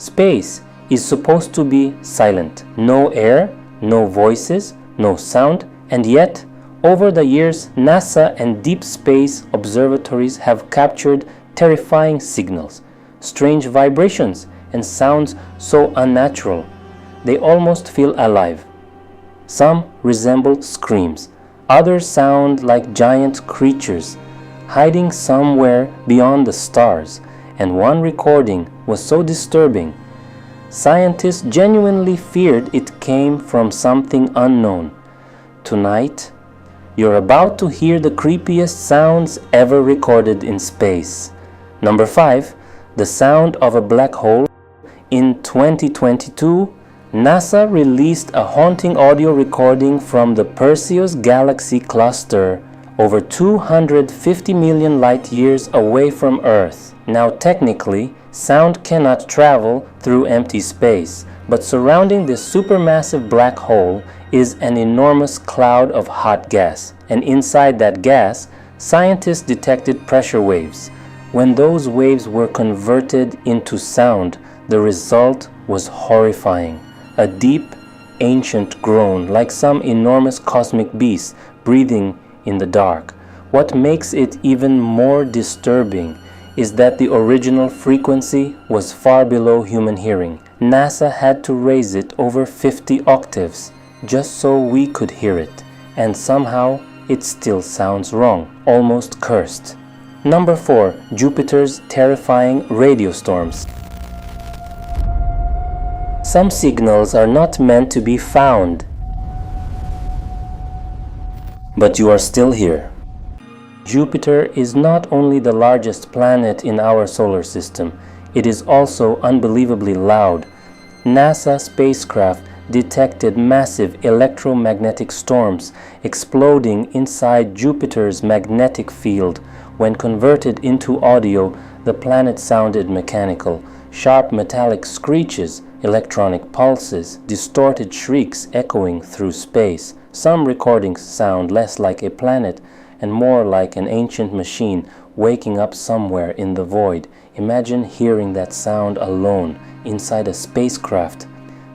Space is supposed to be silent. No air, no voices, no sound, and yet, over the years, NASA and deep space observatories have captured terrifying signals, strange vibrations, and sounds so unnatural they almost feel alive. Some resemble screams, others sound like giant creatures hiding somewhere beyond the stars, and one recording was so disturbing, scientists genuinely feared it came from something unknown. Tonight, you're about to hear the creepiest sounds ever recorded in space. Number 5. The sound of a black hole. In 2022, NASA released a haunting audio recording from the Perseus galaxy cluster over 250 million light years away from Earth. Now technically, sound cannot travel through empty space, but surrounding this supermassive black hole is an enormous cloud of hot gas, and inside that gas, scientists detected pressure waves. When those waves were converted into sound, the result was horrifying. A deep, ancient groan like some enormous cosmic beast breathing in the dark. What makes it even more disturbing is that the original frequency was far below human hearing. NASA had to raise it over 50 octaves just so we could hear it, and somehow it still sounds wrong, almost cursed. Number 4. Jupiter's terrifying radio storms. Some signals are not meant to be found, but you are still here. Jupiter is not only the largest planet in our solar system, it is also unbelievably loud. NASA spacecraft detected massive electromagnetic storms exploding inside Jupiter's magnetic field. When converted into audio, the planet sounded mechanical. Sharp metallic screeches, electronic pulses, distorted shrieks echoing through space. Some recordings sound less like a planet and more like an ancient machine waking up somewhere in the void. Imagine hearing that sound alone inside a spacecraft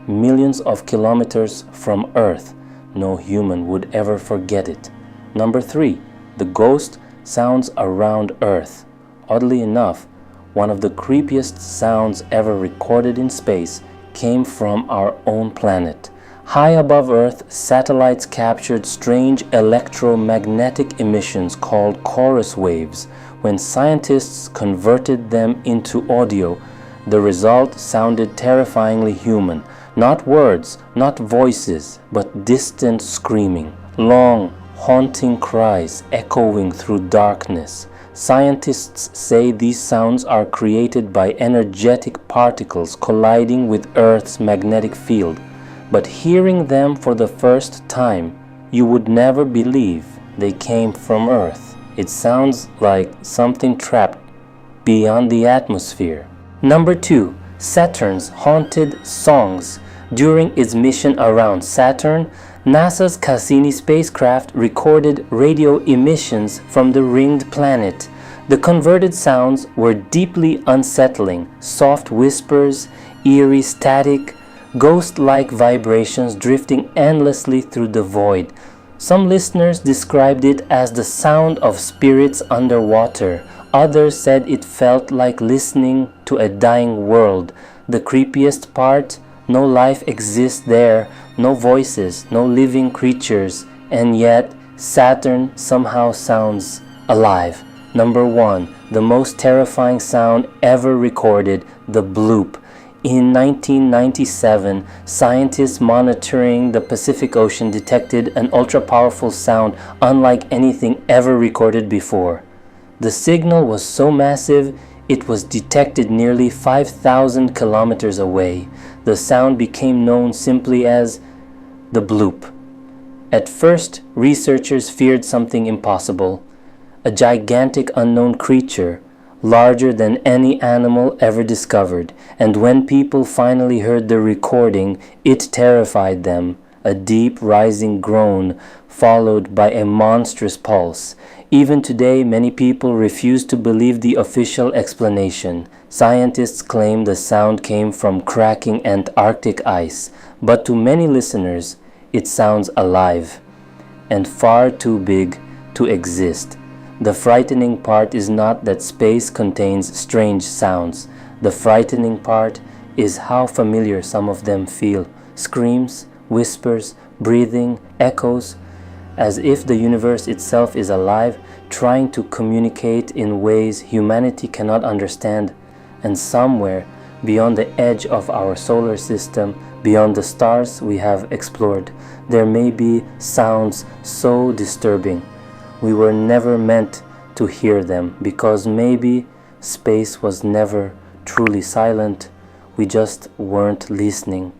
millions of kilometers from Earth. No human would ever forget it. Number 3. The ghost sounds around Earth. Oddly enough, one of the creepiest sounds ever recorded in space came from our own planet. High above Earth, satellites captured strange electromagnetic emissions called chorus waves. When scientists converted them into audio, the result sounded terrifyingly human. Not words, not voices, but distant screaming. Long, haunting cries echoing through darkness. Scientists say these sounds are created by energetic particles colliding with Earth's magnetic field. But hearing them for the first time, you would never believe they came from Earth. It sounds like something trapped beyond the atmosphere. Number 2. Saturn's haunted songs. During its mission around Saturn, NASA's Cassini spacecraft recorded radio emissions from the ringed planet. The converted sounds were deeply unsettling, soft whispers, eerie static, ghost-like vibrations drifting endlessly through the void. Some listeners described it as the sound of spirits underwater. Others said it felt like listening to a dying world. The creepiest part? No life exists there, no voices, no living creatures, and yet Saturn somehow sounds alive. Number 1. The most terrifying sound ever recorded, the bloop. In 1997, scientists monitoring the Pacific Ocean detected an ultra-powerful sound unlike anything ever recorded before. The signal was so massive, it was detected nearly 5,000 kilometers away. The sound became known simply as the bloop. At first, researchers feared something impossible, a gigantic unknown creature, larger than any animal ever discovered, and when people finally heard the recording, it terrified them. A deep rising groan followed by a monstrous pulse. Even today, many people refuse to believe the official explanation. Scientists claim the sound came from cracking Antarctic ice, but to many listeners, it sounds alive and far too big to exist. The frightening part is not that space contains strange sounds. The frightening part is how familiar some of them feel. Screams, whispers, breathing, echoes, as if the universe itself is alive, trying to communicate in ways humanity cannot understand. And somewhere beyond the edge of our solar system, beyond the stars we have explored, there may be sounds so disturbing we were never meant to hear them, because maybe space was never truly silent. We just weren't listening.